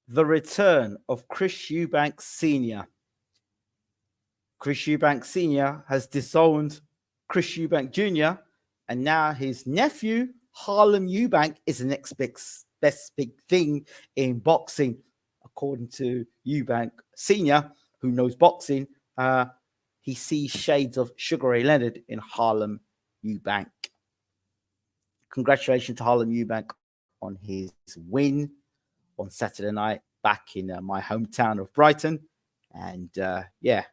The return of Chris Eubank Sr. Chris Eubank Sr. has disowned Chris Eubank Jr., and now his nephew, Harlem Eubank, is the next best big thing in boxing. According to Eubank Sr., who knows boxing, he sees shades of Sugar Ray Leonard in Harlem Eubank. Congratulations to Harlem Eubank on his win on Saturday night back in my hometown of Brighton. And yeah,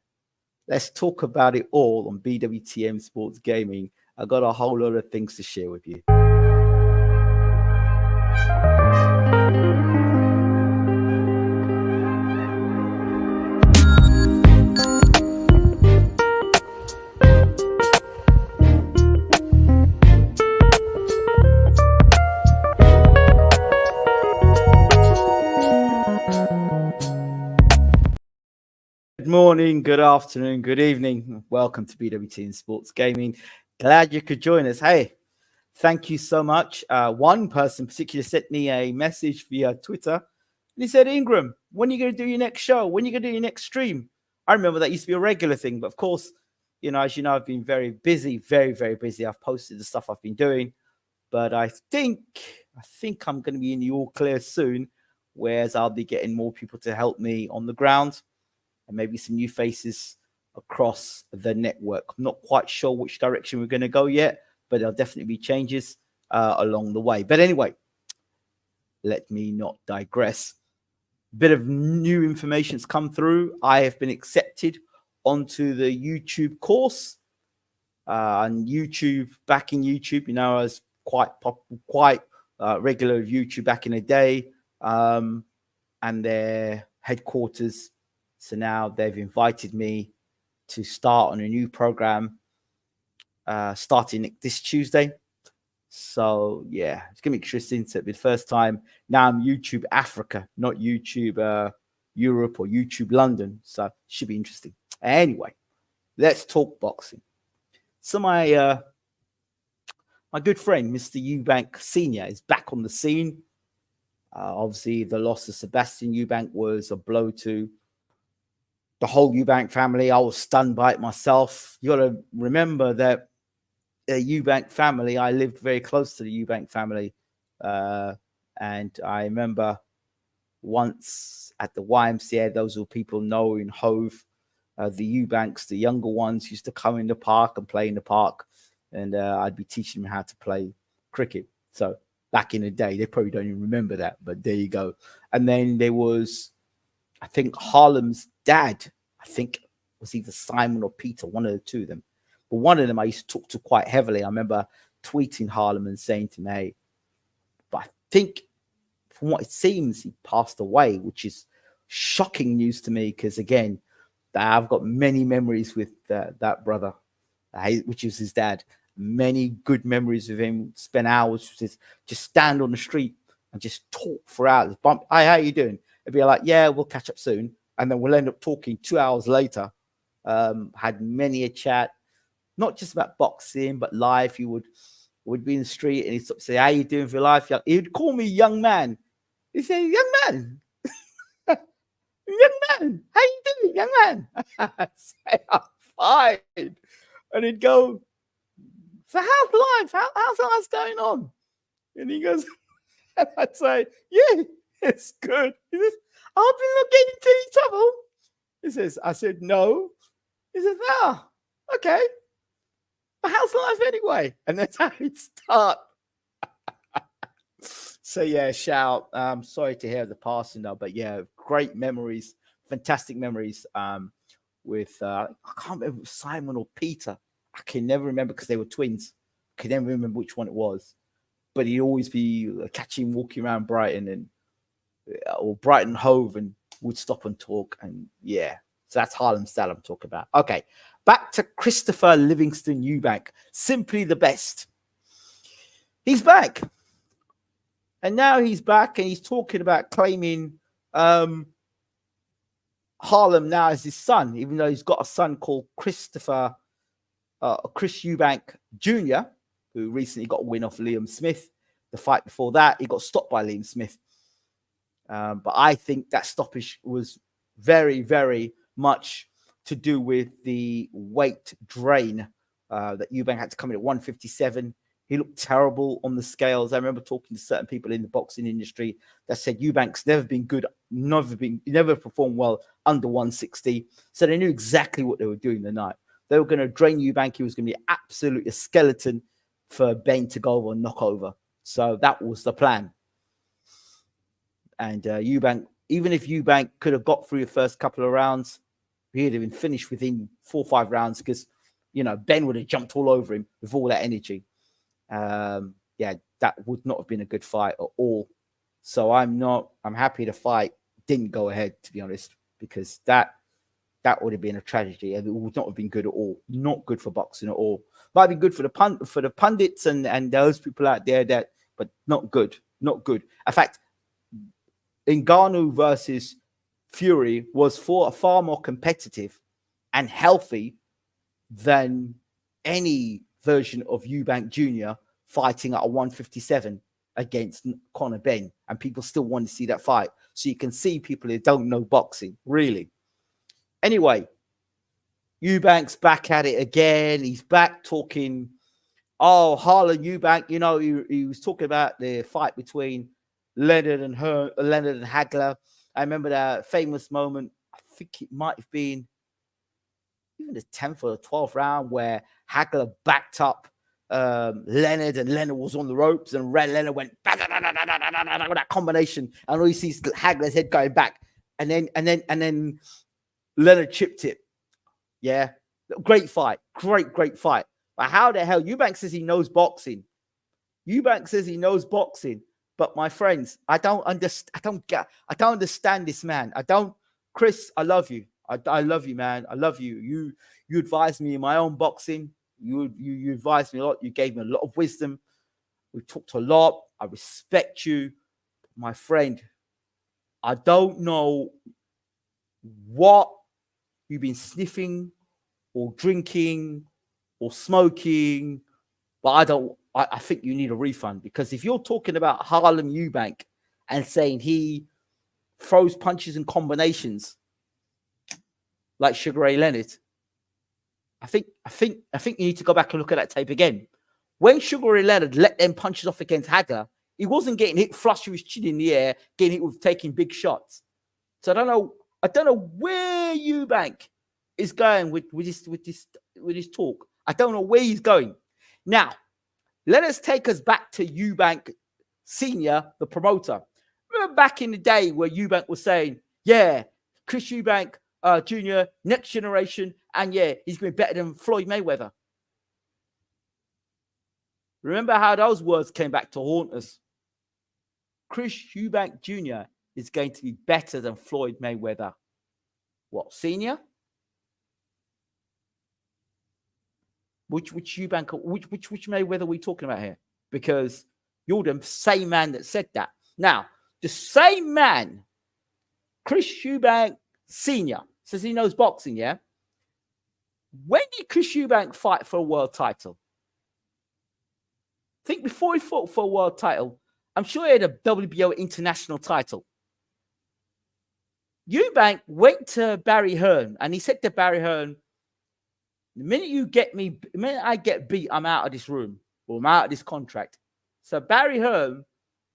let's talk about it all on BWTM Sports Gaming. I got a whole lot of things to share with you. Good morning, good afternoon, good evening. Welcome to BWTM Sports Gaming. Glad you could join us. Hey, thank you so much. One person particularly sent me a message via Twitter, and he said, Ingram, when are you going to do your next show? When are you going to do your next stream? I remember that used to be a regular thing, but of course, as you know, I've been very busy, very, very busy. I've posted the stuff I've been doing, but I think I'm going to be in the all clear soon, whereas I'll be getting more people to help me on the ground and maybe some new faces across the network. I'm not quite sure which direction we're going to go yet, but there'll definitely be changes along the way. But anyway, let me not digress. Bit of new information's come through. I have been accepted onto the YouTube course. On YouTube, back in YouTube, I was quite regular with YouTube back in the day, and their headquarters. So now they've invited me to start on a new program starting this Tuesday. So yeah, it's gonna be interesting. To be the first time now I'm YouTube Africa, not YouTube Europe or YouTube London. So it should be interesting. Anyway, let's talk boxing. So my good friend, Mr. Eubank Sr., is back on the scene. Obviously, the loss of Sebastian Eubank was a blow to the whole Eubank family. I was stunned by it myself. You got to remember that the Eubank family, I lived very close to the Eubank family. And I remember once at the YMCA, those were people know in Hove, the Eubanks, the younger ones, used to come in the park and play in the park. And I'd be teaching them how to play cricket. So back in the day, they probably don't even remember that, but there you go. And then there was, I think, Harlem's dad, I think was either Simon or Peter, one of the two of them. But one of them I used to talk to quite heavily. I remember tweeting Harlem and saying to me, hey, but I think from what it seems, he passed away, which is shocking news to me because, again, I've got many memories with that brother, which is his dad. Many good memories of him. Spend hours just stand on the street and just talk for hours. Bump, hey, how you doing? It'd be like, yeah, we'll catch up soon. And then we'll end up talking 2 hours later. Had many a chat, not just about boxing, but life. He would be in the street and he'd say, how you doing for your life? He'd call me young man. He'd say, young man, young man, how you doing, young man? I'd say, I'm fine. And he'd go, so how's life? How's life going on? And he goes, and I'd say, yeah, it's good. He says, I hope you're not getting into any trouble. He says, I said, no. He says, ah, okay. But how's life anyway? And that's how he'd start. So yeah, shout. Sorry to hear the passing though, but yeah, great memories, fantastic memories. With I can't remember Simon or Peter. I can never remember because they were twins. I can never remember which one it was. But he'd always be catching walking around Brighton and or Brighton Hove and would stop and talk. And yeah, so that's Harlem style I'm talking about. Okay, back to Christopher Livingstone Eubank. Simply the best. He's back. And now he's back and he's talking about claiming Harlem now as his son, even though he's got a son called Chris Eubank Jr., who recently got a win off Liam Smith. The fight before that, he got stopped by Liam Smith. But I think that stoppage was very, very much to do with the weight drain that Eubank had to come in at 157. He looked terrible on the scales. I remember talking to certain people in the boxing industry that said Eubank's never been good, never performed well under 160. So they knew exactly what they were doing the night. They were going to drain Eubank. He was going to be absolutely a skeleton for BENN to go over and knock over. So that was the plan. And Eubank, even if Eubank could have got through the first couple of rounds, he'd have been finished within 4 or 5 rounds because, you know, BENN would have jumped all over him with all that energy. Yeah, that would not have been a good fight at all. So I'm happy the fight didn't go ahead, to be honest, because that would have been a tragedy. It would not have been good at all. Not good for boxing at all. Might be good for the pundits and those people out there but not good. Not good. In fact, Ngannou versus Fury was far more competitive and healthy than any version of Eubank Jr. fighting at a 157 against Conor Benn, and people still want to see that fight. So you can see people who don't know boxing, really. Anyway, Eubank's back at it again. He's back talking, Harlem Eubank. You know, he was talking about the fight between Leonard and Hagler. I remember that famous moment. I think it might have been even the 10th or the 12th round where Hagler backed up Leonard, and Leonard was on the ropes, and Leonard went with that combination, and all you see is Hagler's head going back, and then Leonard chipped it. Yeah, great fight, great fight. But how the hell Eubank says he knows boxing? Eubank says he knows boxing, but my friends, I don't understand this man. Chris, I love you. I love you, man. I love you. You advised me in my own boxing. You advised me a lot. You gave me a lot of wisdom. We talked a lot. I respect you, my friend. I don't know what you've been sniffing or drinking or smoking, but I think you need a refund, because if you're talking about Harlem Eubank and saying he throws punches and combinations like Sugar Ray Leonard, I think you need to go back and look at that tape again. When Sugar Ray Leonard let them punches off against Hagler, he wasn't getting hit flush with his chin in the air, getting hit with taking big shots. So I don't know where Eubank is going with his talk. I don't know where he's going. Now, let us take us back to Eubank Sr., the promoter. Remember back in the day where Eubank was saying, yeah, Chris Eubank Jr., next generation, and yeah, he's going to be better than Floyd Mayweather. Remember how those words came back to haunt us? Chris Eubank Jr. is going to be better than Floyd Mayweather. What, senior? Which Eubank, which Mayweather are we talking about here? Because you're the same man that said that. Now, the same man, Chris Eubank Sr., says he knows boxing, yeah? When did Chris Eubank fight for a world title? I think before he fought for a world title, I'm sure he had a WBO international title. Eubank went to Barry Hearn, and he said to Barry Hearn, the minute I get beat, I'm out of this room, or I'm out of this contract. So Barry Hearn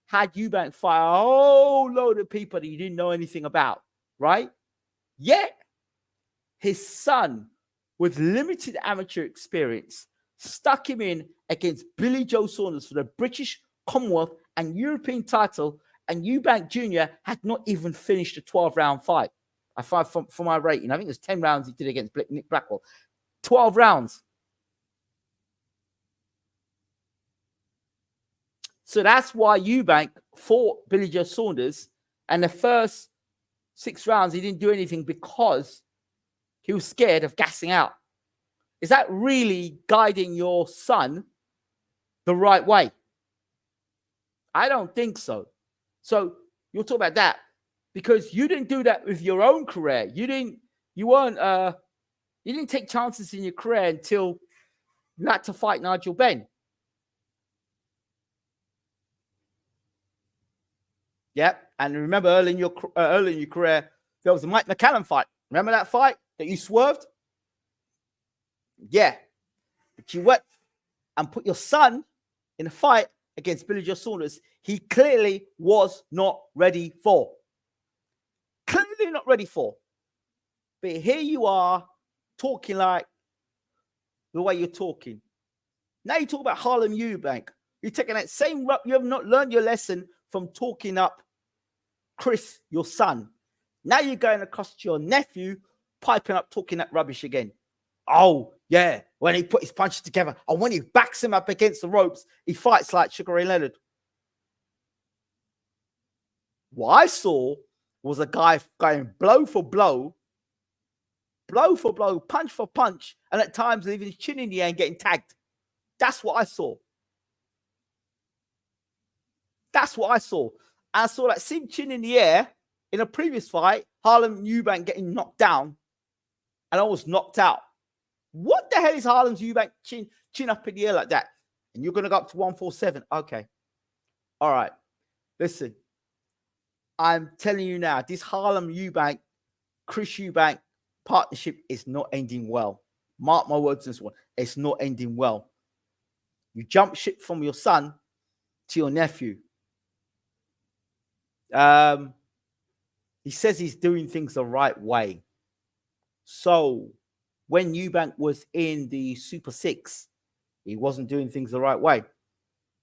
had Eubank fight a whole load of people that he didn't know anything about, right? Yet, his son, with limited amateur experience, stuck him in against Billy Joe Saunders for the British, Commonwealth, and European title, and Eubank Jr. had not even finished a 12-round fight. I fight for my rating. I think it was 10 rounds he did against Nick Blackwell. 12 rounds. So that's why Eubank fought Billy Joe Saunders, and the first 6 rounds he didn't do anything because he was scared of gassing out. Is that really guiding your son the right way? I don't think so. So you'll talk about that because you didn't do that with your own career. You didn't take chances in your career until you had to fight Nigel Benn. Yep. And remember, early in your career, there was a Mike McCallum fight. Remember that fight that you swerved? Yeah. But you went and put your son in a fight against Billy Joe Saunders. He clearly was not ready for. Clearly not ready for. But here you are talking like the way you're talking. Now you talk about Harlem Eubank. You're taking that same rap. You have not learned your lesson from talking up Chris, your son. Now you're going across to your nephew, piping up, talking that rubbish again. Oh, yeah, when he put his punches together and when he backs him up against the ropes, he fights like Sugar Ray Leonard. What I saw was a guy going blow for blow, punch for punch, and at times leaving his chin in the air and getting tagged. That's what I saw. That's what I saw. I saw that same chin in the air in a previous fight, Harlem Eubank getting knocked down, and I was knocked out. What the hell is Harlem's Eubank chin up in the air like that? And you're going to go up to 147. Okay. All right. Listen, I'm telling you now, this Harlem Eubank, Chris Eubank partnership is not ending well. Mark my words on this one. It's not ending well. You jump ship from your son to your nephew. He says he's doing things the right way. So when Eubank was in the Super 6, he wasn't doing things the right way.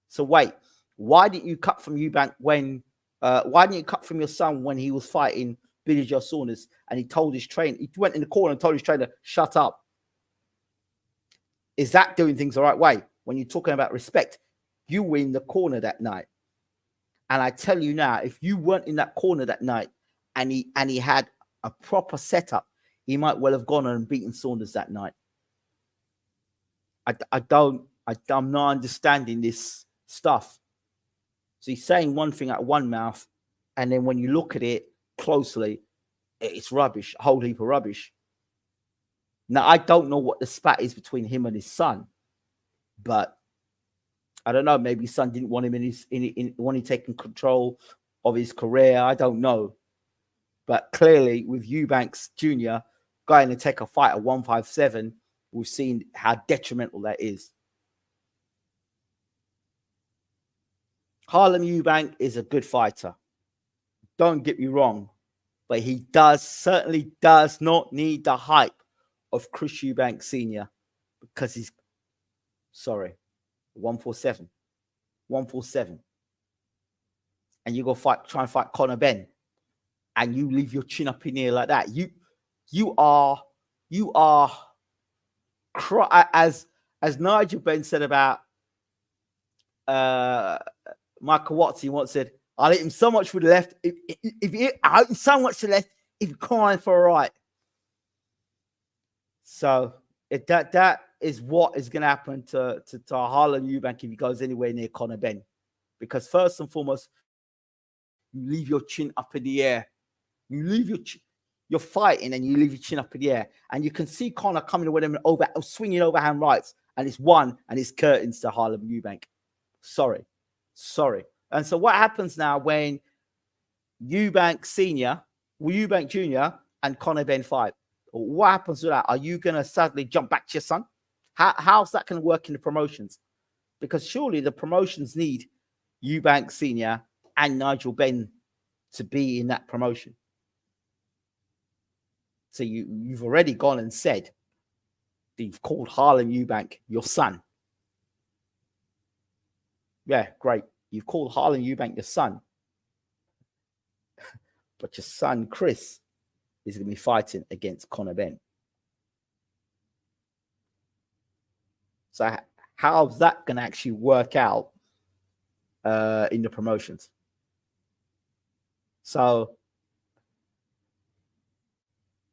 So wait, why didn't you cut from Eubank when, why didn't you cut from your son when he was fighting Billy Joe Saunders and he told his trainer, he went in the corner and told his trainer, shut up. Is that doing things the right way? When you're talking about respect, you were in the corner that night. And I tell you now, if you weren't in that corner that night and he had a proper setup, he might well have gone on and beaten Saunders that night. I'm not understanding this stuff. So he's saying one thing out of one mouth, and then when you look at it closely, it's rubbish, a whole heap of rubbish. Now, I don't know what the spat is between him and his son, but I don't know. Maybe his son didn't want him when he taking control of his career. I don't know. But clearly, with Eubanks Jr. going to take a fight at 157, we've seen how detrimental that is. Harlem Eubank is a good fighter. Don't get me wrong. But he certainly does not need the hype of Chris Eubank Sr. because he's, 147. 147. And you go try and fight Conor Ben. And you leave your chin up in the air like that. You are as Nigel Ben said about Michael Watts, he once said, I'll hit him so much with the left. I'll hit him so much to the left, if you're crying for a right. So that is what is going to happen to Harlem Eubank if he goes anywhere near Conor Ben. Because first and foremost, you leave your chin up in the air. You leave you're fighting and you leave your chin up in the air. And you can see Conor coming with him swinging overhand rights. And it's one and it's curtains to Harlem Eubank. Sorry. And so what happens now when Eubank Sr., Eubank Jr. and Conor Ben fight? What happens to that? Are you going to suddenly jump back to your son? How's that going to work in the promotions? Because surely the promotions need Eubank Sr. and Nigel Ben to be in that promotion. So you've already gone and said that you've called Harlem Eubank your son. Yeah, great. You've called Harlem Eubank your son. But your son, Chris, is going to be fighting against Conor Ben. So how's that going to actually work out in the promotions? So,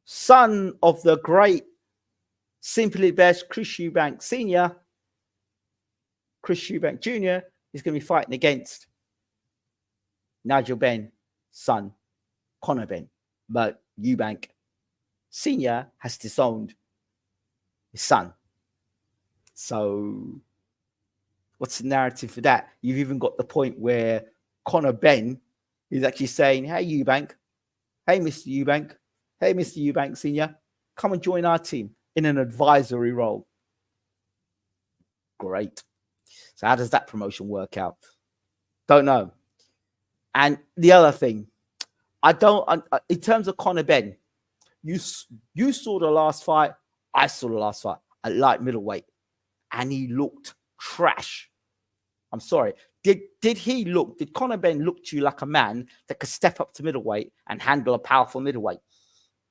son of the great, simply best Chris Eubank Sr., Chris Eubank Jr. is going to be fighting against Nigel Ben, son, Conor Ben. But Eubank Sr. has disowned his son. So what's the narrative for that? You've even got the point where Conor Ben He's actually saying, hey, Eubank, hey, Mr. Eubank, hey, Mr. Eubank Sr., come and join our team in an advisory role. Great. So how does that promotion work out? Don't know. And the other thing, I don't, in terms of Conor Benn, you saw the last fight. I saw the last fight at light middleweight, and he looked trash. I'm sorry. Did Conor Benn look to you like a man that could step up to middleweight and handle a powerful middleweight?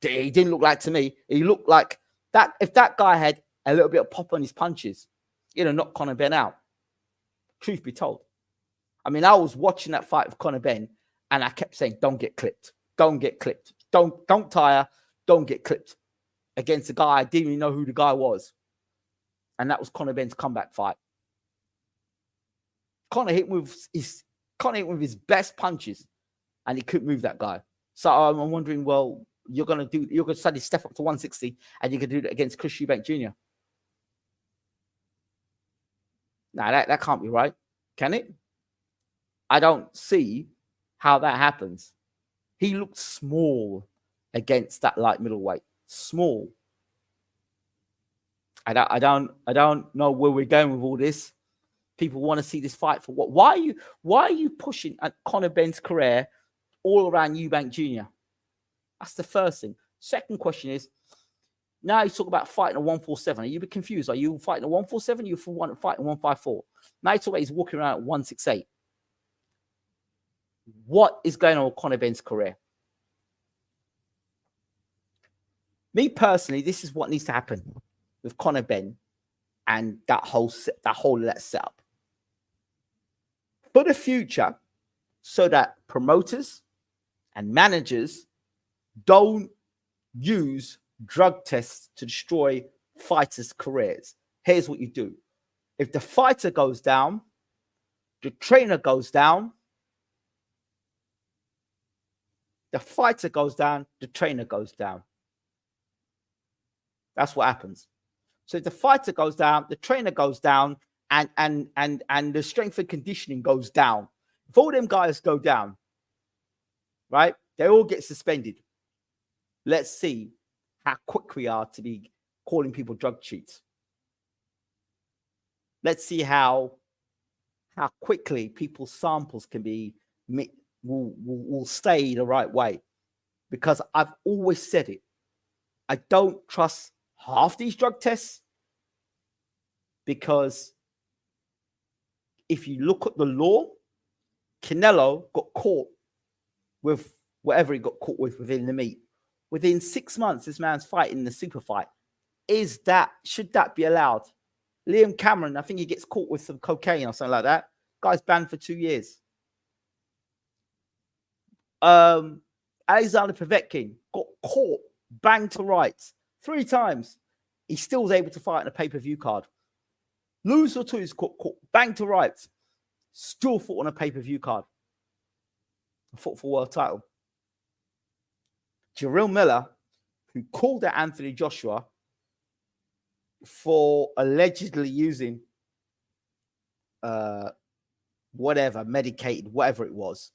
He didn't look like to me. He looked like that. If that guy had a little bit of pop on his punches, knock Conor Benn out. Truth be told. I mean, I was watching that fight with Conor Benn, and I kept saying, don't get clipped. Don't get clipped. Don't tire. Don't get clipped. Against a guy I didn't even know who the guy was. And that was Conor Benn's comeback fight. Conor hit with his best punches, and he couldn't move that guy. So I'm wondering, well, you're gonna suddenly step up to 160, and you're gonna do that against Chris Eubank Jr. Now that can't be right, can it? I don't see how that happens. He looked small against that light middleweight. Small. I don't know where we're going with all this. People want to see this fight for what? Why are you pushing at Conor Benn's career all around Eubank Jr.? That's the first thing. Second question is, now you talk about fighting a 147. Are you a bit confused? Are you fighting a 147? Are you fighting 154? Now you talk about he's walking around at 168. What is going on with Conor Benn's career? Me personally, this is what needs to happen with Conor Benn and that whole setup for the future, so that promoters and managers don't use drug tests to destroy fighters' careers. Here's what you do. If the fighter goes down, the trainer goes down. The fighter goes down, the trainer goes down. That's what happens. So if the fighter goes down, the trainer goes down, and the strength and conditioning goes down. If all them guys go down, right, they all get suspended. Let's see how quick we are to be calling people drug cheats. Let's see how quickly people's samples can be will stay the right way. Because I've always said it. I don't trust half these drug tests, because if you look at the law, Canelo got caught with whatever he got caught with within the meet. Within 6 months, this man's fighting the super fight. Should that be allowed? Liam Cameron, I think he gets caught with some cocaine or something like that. Guy's banned for 2 years. Alexander Povetkin got caught, banged to rights 3 times. He still was able to fight on a pay-per-view card. Lose or two is caught, banged to rights. Still fought on a pay-per-view card. Fought for world title. Jarrell Miller, who called out Anthony Joshua for allegedly using whatever, medicated, whatever it was.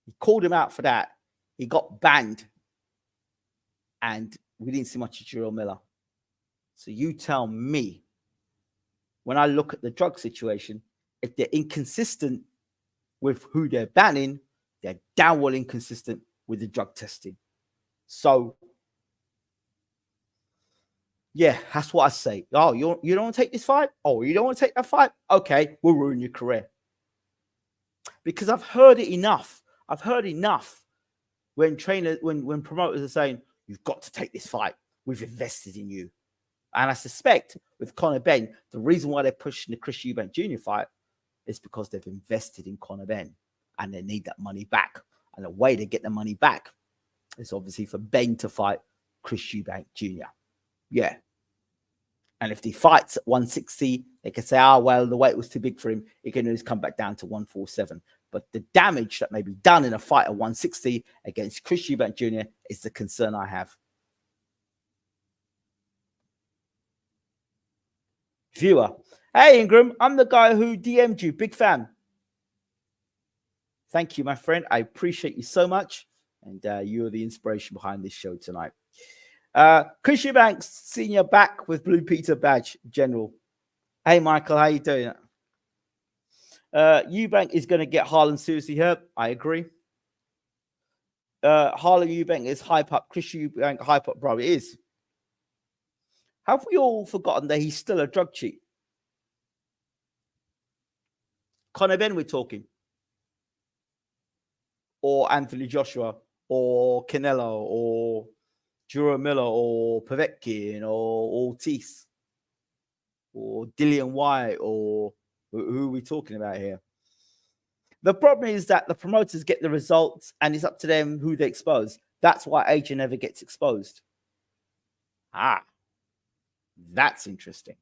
He called him out for that. He got banned. And we didn't see much of Jarrell Miller. So you tell me, when I look at the drug situation, if they're inconsistent with who they're banning, they're damn well inconsistent with the drug testing. So, yeah, that's what I say. Oh, you don't want to take this fight? Oh, you don't want to take that fight? Okay, we'll ruin your career. Because I've heard it enough. I've heard enough when promoters are saying, you've got to take this fight. We've invested in you. And I suspect with Conor Benn, the reason why they're pushing the Chris Eubank Jr. fight is because they've invested in Conor Benn and they need that money back. And the way to get the money back is obviously for Benn to fight Chris Eubank Jr. Yeah. And if he fights at 160, they can say, well, the weight was too big for him. He can always come back down to 147. But the damage that may be done in a fight at 160 against Chris Eubank Jr. is the concern I have. Viewer, hey Ingram, I'm the guy who DM'd you. Big fan. Thank you, my friend. I appreciate you so much. And you're the inspiration behind this show tonight. Chris Eubank Senior back with Blue Peter badge, General. Hey, Michael, how you doing? Eubank is going to get Harlem seriously hurt. I agree. Harlem Eubank is hype up. Chris Eubank hype up, bro. It is. Have we all forgotten that he's still a drug cheat? Conor BENN, we're talking. Or Anthony Joshua, or Canelo, or Jura Miller, or Povetkin, or Ortiz, or Dillian White, or who are we talking about here? The problem is that the promoters get the results and it's up to them who they expose. That's why AJ never gets exposed. That's interesting.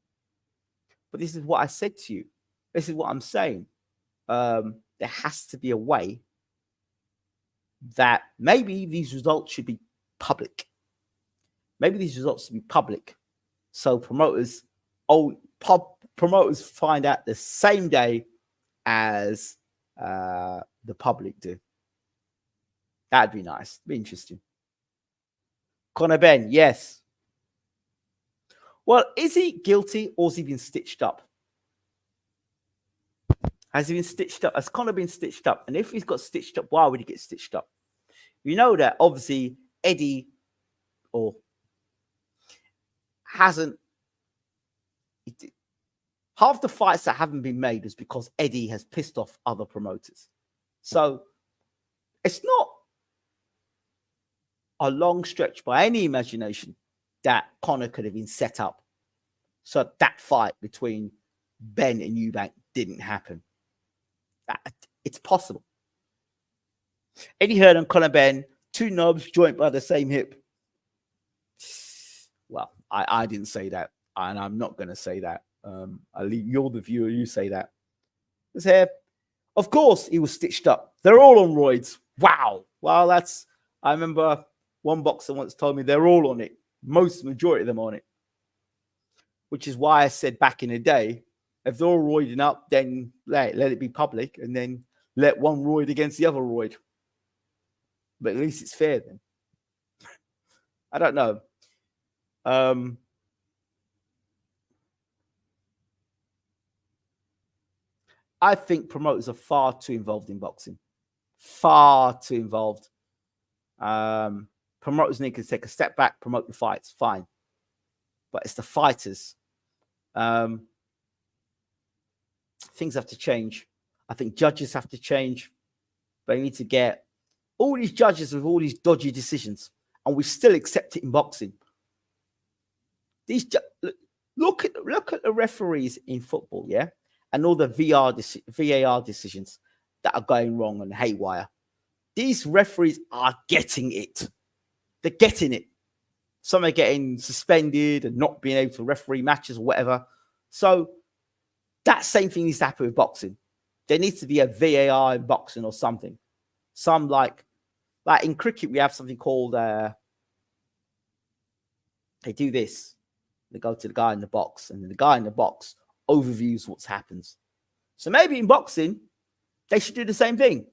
But this is what I said to you. This is what I'm saying. There has to be a way that maybe these results should be public. Maybe these results should be public. So promoters find out the same day as the public do. That'd be nice. Be interesting. Conor BENN, yes. Well, is he guilty or has he been stitched up? Has he been stitched up? Has Conor been stitched up? And if he's got stitched up, why would he get stitched up? You know that obviously Eddie hasn't. Half the fights that haven't been made is because Eddie has pissed off other promoters. So it's not a long stretch by any imagination that Conor could have been set up. So that fight between BENN and Eubank didn't happen. It's possible. Eddie Hearn and Conor BENN, two knobs joined by the same hip. Well, I didn't say that, and I'm not going to say that. I'll leave you're the viewer. You say that. His hair, of course, he was stitched up. They're all on roids. Wow. Well, that's. I remember one boxer once told me they're all on it. Majority of them on it. Which is why I said back in the day, if they're all roiding up, then let it be public, and then let one roid against the other roid. But at least it's fair then. I don't know. I think promoters are far too involved in boxing. Far too involved. Promoters need to take a step back, promote the fights. Fine. But it's the fighters. Things have to change. I think judges have to change. They need to get all these judges with all these dodgy decisions. And we still accept it in boxing. These look at the referees in football, yeah? And all the VAR decisions that are going wrong and haywire. These referees are getting it. They're getting it. Some are getting suspended and not being able to referee matches or whatever. So that same thing needs to happen with boxing. There needs to be a VAR in boxing or something. Some like in cricket, we have something called, they do this. They go to the guy in the box, and the guy in the box overviews what happens. So maybe in boxing, they should do the same thing.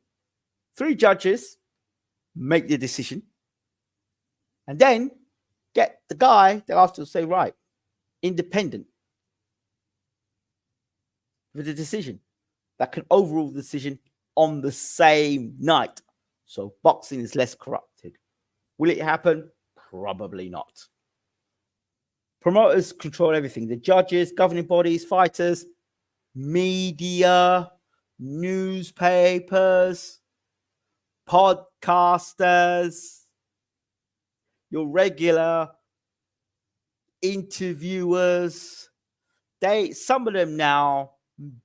3 judges make the decision, and then get the guy thereafter to say, right, independent with the decision that can overrule the decision on the same night. So boxing is less corrupted. Will it happen? Probably not. Promoters control everything. The judges, governing bodies, fighters, media, newspapers, podcasters, your regular interviewers. Some of them now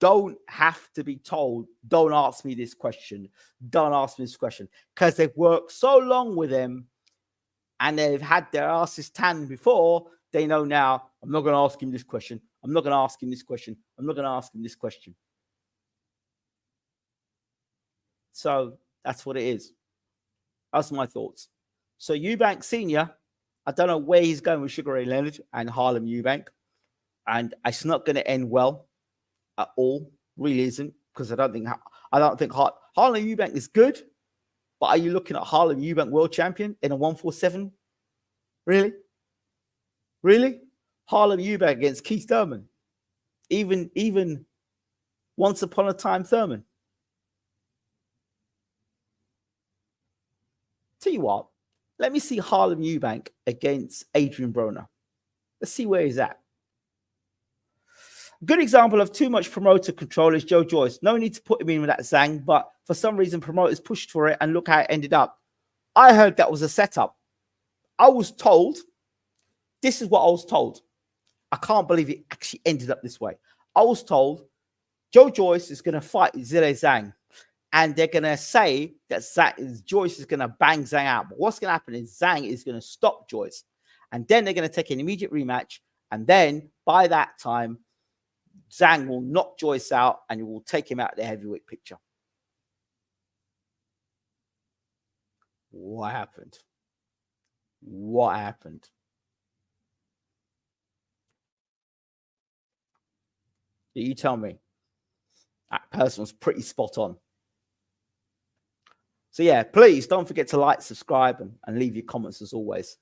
don't have to be told, don't ask me this question, don't ask me this question, because they've worked so long with them and they've had their asses tanned before. They know now, I'm not going to ask him this question. I'm not going to ask him this question. I'm not going to ask him this question. So that's what it is. That's my thoughts. So Eubank Senior, I don't know where he's going with Sugar Ray Leonard and Harlem Eubank. And it's not going to end well at all. Really isn't. Because I I don't think Harlem Eubank is good, but are you looking at Harlem Eubank world champion in a 147? Really? Really? Harlem Eubank against Keith Thurman. Even once upon a time Thurman. Tell you what, let me see Harlem Eubank against Adrian Broner. Let's see where he's at. Good example of too much promoter control is Joe Joyce. No need to put him in with that Zhang, but for some reason, promoters pushed for it, and look how it ended up. I heard that was a setup. I was told, this is what I was told. I can't believe it actually ended up this way. I was told Joe Joyce is going to fight Zhilei Zhang, and they're going to say that Joyce is going to bang Zhang out. But what's going to happen is Zhang is going to stop Joyce, and then they're going to take an immediate rematch, and then by that time, Zhang will knock Joyce out and he will take him out of the heavyweight picture. What happened? What happened? You tell me. That person was pretty spot on. So yeah, please don't forget to like, subscribe, and leave your comments as always.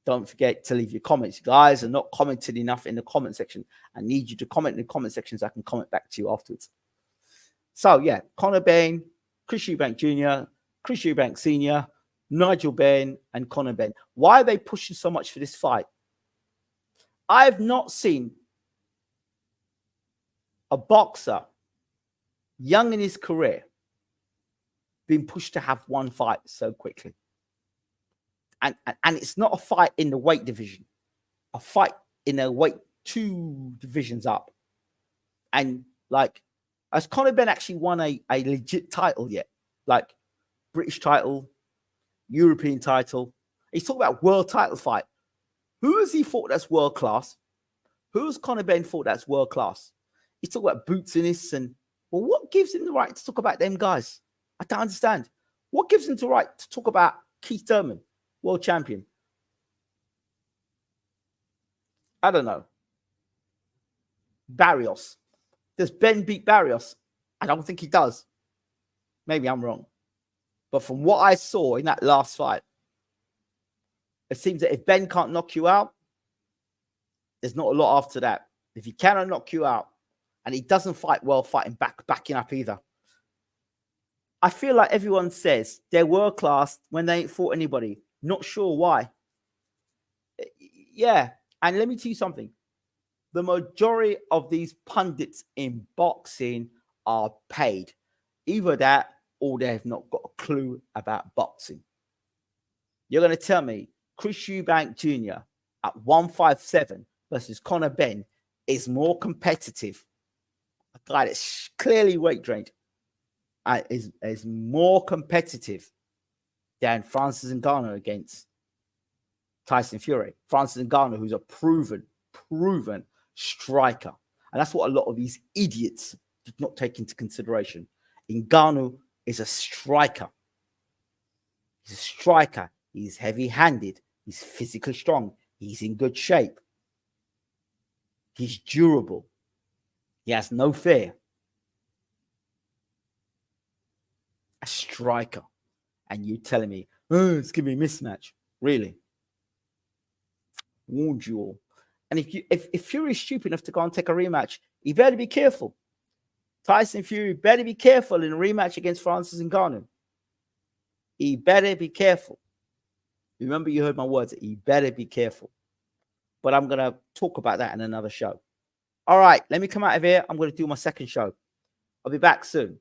Don't forget to leave your comments. You guys are not commenting enough in the comment section. I need you to comment in the comment section so I can comment back to you afterwards. So yeah, Conor Benn, Chris Eubank Jr., Chris Eubank Sr., Nigel Benn, and Conor Benn. Why are they pushing so much for this fight? I've not seen a boxer young in his career being pushed to have one fight so quickly. And it's not a fight in the weight division, a fight in a weight 2 divisions up. And like, has Conor Benn actually won a legit title yet? Like British title, European title. He's talking about world title fight. Who has he fought that's world class? Who has Conor Benn fought that's world class? He's talking about boots in this, and well, what gives him the right to talk about them guys? I don't understand. What gives him the right to talk about Keith Thurman, world champion? I don't know. Barrios. Does Ben beat Barrios? I don't think he does. Maybe I'm wrong. But from what I saw in that last fight, it seems that if Ben can't knock you out, there's not a lot after that. If he cannot knock you out, and he doesn't fight well backing up either. I feel like everyone says they're world class when they ain't fought anybody. Not sure why. Yeah. And let me tell you something. The majority of these pundits in boxing are paid. Either that or they have not got a clue about boxing. You're going to tell me Chris Eubank Jr. at 157 versus Conor Benn is more competitive. A guy that's clearly weight drained is more competitive than Francis Ngannou against Tyson Fury. Francis Ngannou, who's a proven striker. And that's what a lot of these idiots did not take into consideration. Ngannou is a striker. He's a striker. He's heavy-handed. He's physically strong. He's in good shape. He's durable. He has no fear. A striker. And you telling me, oh, it's going to be a mismatch. Really? Warned you all. And if Fury is stupid enough to go and take a rematch, he better be careful. Tyson Fury better be careful in a rematch against Francis Ngannou. He better be careful. Remember, you heard my words. He better be careful. But I'm going to talk about that in another show. All right, let me come out of here. I'm going to do my second show. I'll be back soon.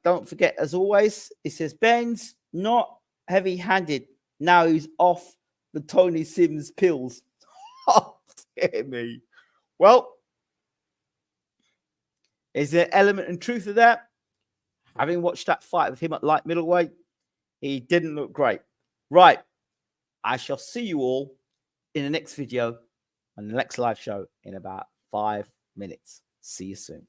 Don't forget, as always, it says Ben's not heavy-handed. Now he's off the Tony Sims pills. Oh, dear me. Well, is there element and truth of that? Having watched that fight with him at light middleweight, he didn't look great. Right. I shall see you all in the next video on the next live show in about 5 minutes. See you soon.